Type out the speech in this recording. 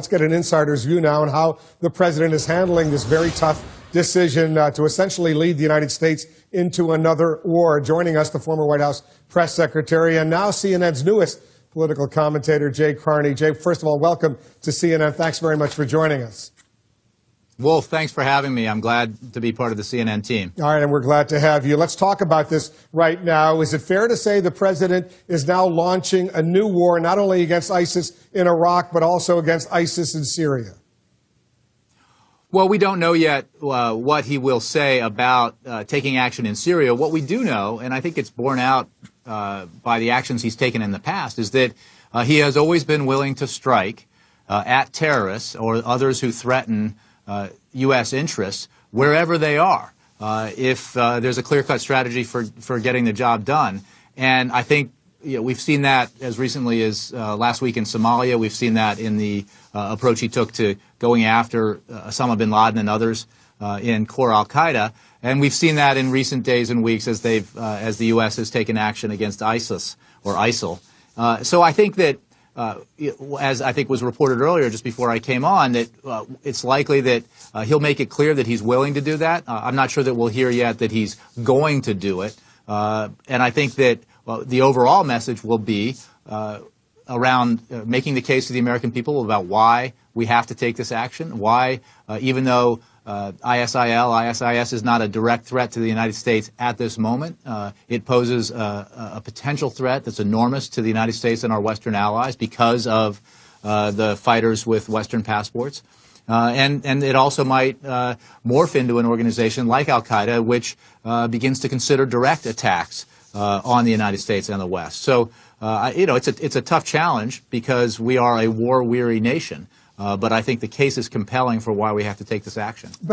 Let's get an insider's view now on how the president is handling this very tough decision to essentially lead the United States into another war. Joining us, the former White House press secretary and now CNN's newest political commentator, Jay Carney. Jay, first of all, welcome to CNN. Thanks very much for joining us. Wolf, thanks for having me. I'm glad to be part of the CNN team. All right, and we're glad to have you. Let's talk about this right now. Is it fair to say the president is now launching a new war, not only against ISIS in Iraq, but also against ISIS in Syria? Well, we don't know yet what he will say about taking action in Syria. What we do know, and I think it's borne out by the actions he's taken in the past, is that he has always been willing to strike at terrorists or others who threaten U.S. interests wherever they are, if there's a clear-cut strategy for getting the job done. And I think we've seen that as recently as last week in Somalia. We've seen that in the approach he took to going after Osama bin Laden and others in core al-Qaeda. And we've seen that in recent days and weeks as the U.S. has taken action against ISIS or ISIL. So I think that as I think was reported earlier just before I came on, that it's likely that he'll make it clear that he's willing to do that. I'm not sure that we'll hear yet that he's going to do it. And I think that the overall message will be around making the case to the American people about why we have to take this action, why even though ISIS is not a direct threat to the United States at this moment. It poses a potential threat that's enormous to the United States and our Western allies because of the fighters with Western passports. And it also might morph into an organization like al-Qaeda, which begins to consider direct attacks on the United States and the West. So, it's a tough challenge because we are a war-weary nation. But I think the case is compelling for why we have to take this action.